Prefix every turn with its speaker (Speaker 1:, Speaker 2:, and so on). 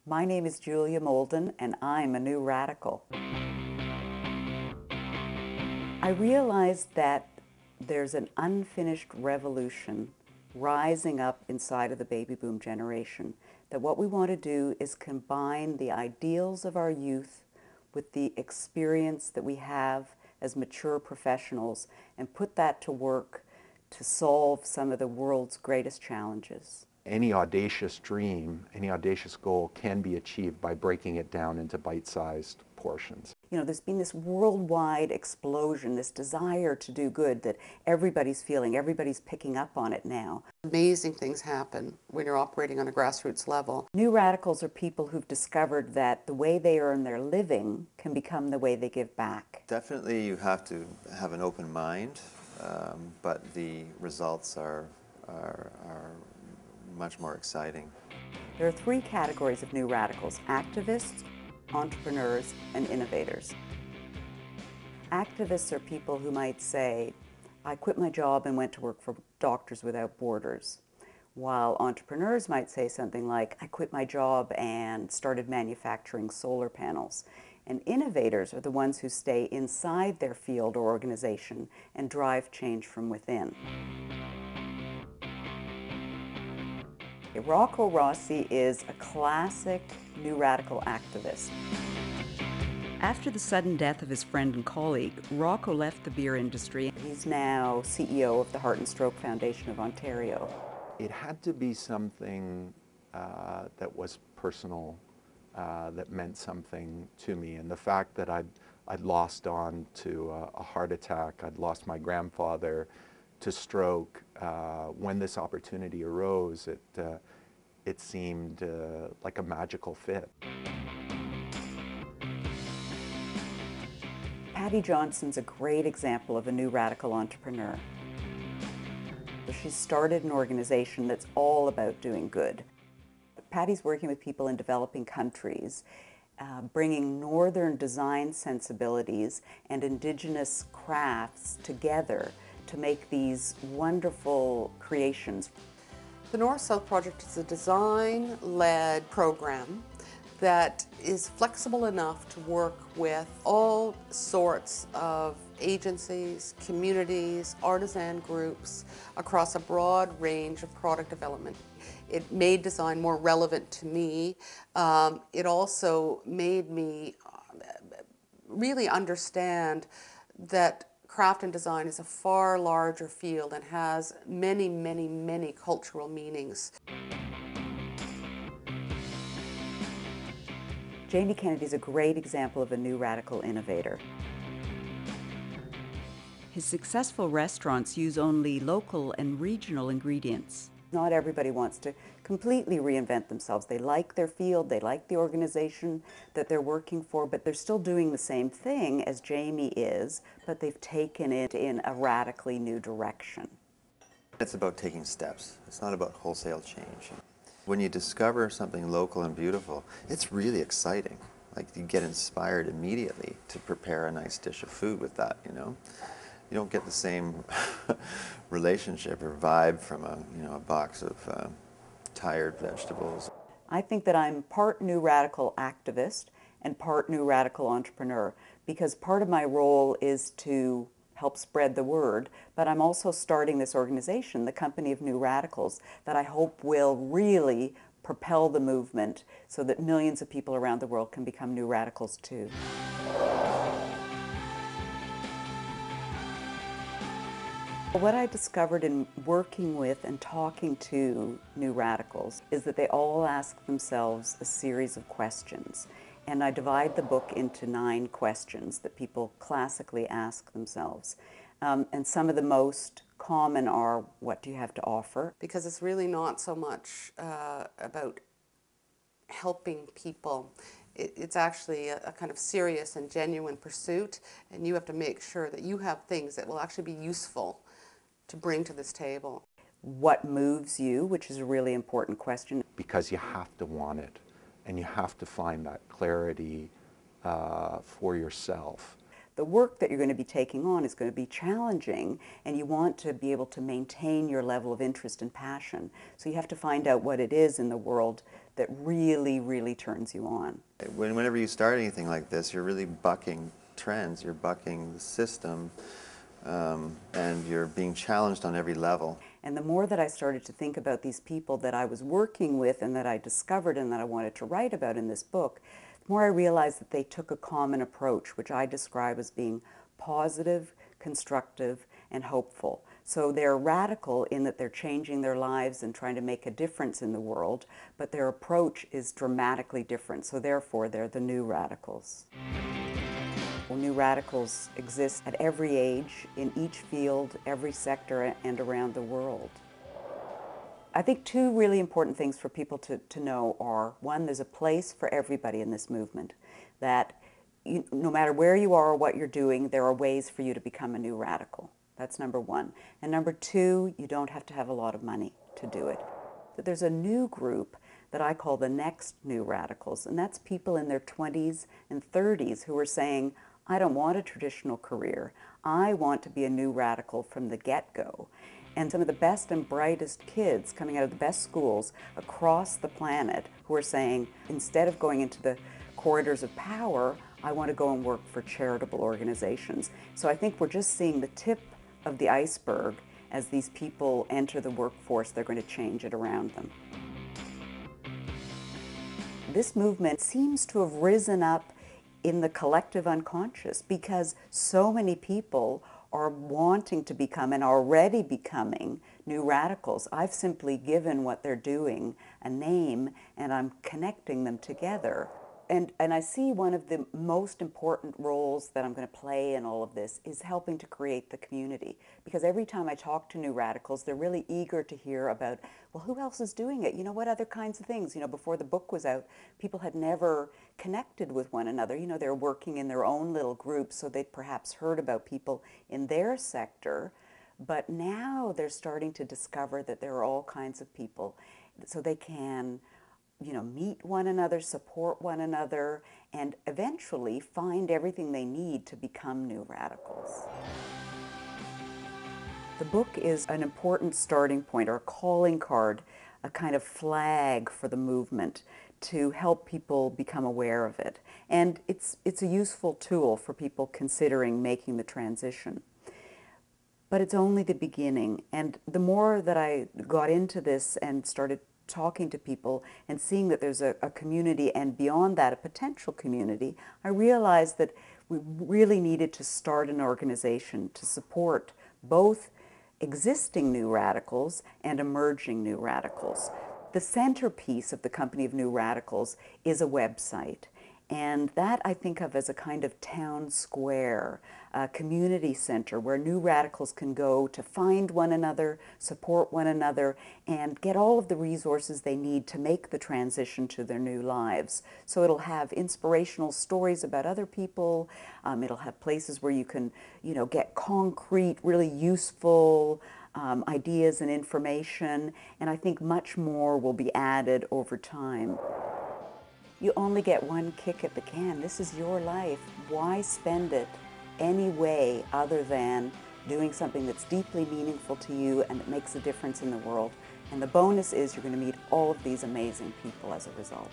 Speaker 1: My name is Julia Molden, and I'm a new radical. I realized that there's an unfinished revolution rising up inside of the baby boom generation, that what we want to do is combine the ideals of our youth with the experience that we have as mature professionals and put that to work to solve some of the world's greatest challenges.
Speaker 2: Any audacious dream, any audacious goal can be achieved by breaking it down into bite-sized portions.
Speaker 1: You know, there's been this worldwide explosion, this desire to do good that everybody's feeling, everybody's picking up on it now.
Speaker 3: Amazing things happen when you're operating on a grassroots level.
Speaker 1: New radicals are people who've discovered that the way they earn their living can become the way they give back.
Speaker 4: Definitely you have to have an open mind, but the results are much more exciting.
Speaker 1: There are three categories of new radicals: activists, entrepreneurs, and innovators. Activists are people who might say, I quit my job and went to work for Doctors Without Borders, while entrepreneurs might say something like, I quit my job and started manufacturing solar panels. And innovators are the ones who stay inside their field or organization and drive change from within. Rocco Rossi is a classic new radical activist. After the sudden death of his friend and colleague, Rocco left the beer industry. He's now CEO of the Heart and Stroke Foundation of Ontario.
Speaker 2: It had to be something that was personal, that meant something to me. And the fact that I'd lost on to a heart attack, I'd lost my grandfather to stroke, when this opportunity arose, it seemed like a magical fit.
Speaker 1: Patty Johnson's a great example of a new radical entrepreneur. She started an organization that's all about doing good. Patty's working with people in developing countries, bringing northern design sensibilities and indigenous crafts together to make these wonderful creations.
Speaker 3: The North-South Project is a design-led program that is flexible enough to work with all sorts of agencies, communities, artisan groups across a broad range of product development. It made design more relevant to me. It also made me really understand that craft and design is a far larger field and has many, many, many cultural meanings.
Speaker 1: Jamie Kennedy is a great example of a new radical innovator. His successful restaurants use only local and regional ingredients. Not everybody wants to completely reinvent themselves. They like their field, they like the organization that they're working for, but they're still doing the same thing as Jamie is, but they've taken it in a radically new direction.
Speaker 4: It's about taking steps. It's not about wholesale change. When you discover something local and beautiful, it's really exciting. Like, you get inspired immediately to prepare a nice dish of food with that, you know? You don't get the same relationship or vibe from a box of tired vegetables.
Speaker 1: I think that I'm part new radical activist and part new radical entrepreneur, because part of my role is to help spread the word, but I'm also starting this organization, the Company of New Radicals, that I hope will really propel the movement so that millions of people around the world can become new radicals too. What I discovered in working with and talking to new radicals is that they all ask themselves a series of questions. And I divide the book into 9 questions that people classically ask themselves. And some of the most common are, what do you have to offer?
Speaker 3: Because it's really not so much about helping people. It's actually a kind of serious and genuine pursuit, and you have to make sure that you have things that will actually be useful to bring to this table.
Speaker 1: What moves you, which is a really important question.
Speaker 2: Because you have to want it, and you have to find that clarity for yourself.
Speaker 1: The work that you're going to be taking on is going to be challenging, and you want to be able to maintain your level of interest and passion. So you have to find out what it is in the world that really, really turns you on.
Speaker 4: Whenever you start anything like this, you're really bucking trends, you're bucking the system, and you're being challenged on every level.
Speaker 1: And the more that I started to think about these people that I was working with and that I discovered and that I wanted to write about in this book, the more I realized that they took a common approach, which I describe as being positive, constructive, and hopeful. So they're radical in that they're changing their lives and trying to make a difference in the world, but their approach is dramatically different. So therefore, they're the new radicals. Well, new radicals exist at every age, in each field, every sector, and around the world. I think two really important things for people to know are, one, there's a place for everybody in this movement, that no matter where you are or what you're doing, there are ways for you to become a new radical. That's number one. And number two, you don't have to have a lot of money to do it. But there's a new group that I call the next new radicals, and that's people in their 20s and 30s who are saying, I don't want a traditional career. I want to be a new radical from the get-go. And some of the best and brightest kids coming out of the best schools across the planet who are saying, instead of going into the corridors of power, I want to go and work for charitable organizations. So I think we're just seeing the tip of the iceberg. As these people enter the workforce, they're going to change it around them. This movement seems to have risen up in the collective unconscious because so many people are wanting to become and already becoming new radicals. I've simply given what they're doing a name and I'm connecting them together. And I see one of the most important roles that I'm going to play in all of this is helping to create the community. Because every time I talk to new radicals, they're really eager to hear about, well, who else is doing it? You know, what other kinds of things? You know, before the book was out, people had never connected with one another. You know, they're working in their own little groups, so they'd perhaps heard about people in their sector. But now they're starting to discover that there are all kinds of people, so they can, you know, meet one another, support one another, and eventually find everything they need to become new radicals. The book is an important starting point, or a calling card, a kind of flag for the movement to help people become aware of it. And it's a useful tool for people considering making the transition. But it's only the beginning. And the more that I got into this and started talking to people and seeing that there's a community, and beyond that a potential community, I realized that we really needed to start an organization to support both existing new radicals and emerging new radicals. The centerpiece of the Company of New Radicals is a website. And that I think of as a kind of town square, a community center where new radicals can go to find one another, support one another, and get all of the resources they need to make the transition to their new lives. So it'll have inspirational stories about other people. It'll have places where you can, you know, get concrete, really useful ideas and information. And I think much more will be added over time. You only get one kick at the can. This is your life. Why spend it any way other than doing something that's deeply meaningful to you and that makes a difference in the world? And the bonus is you're going to meet all of these amazing people as a result.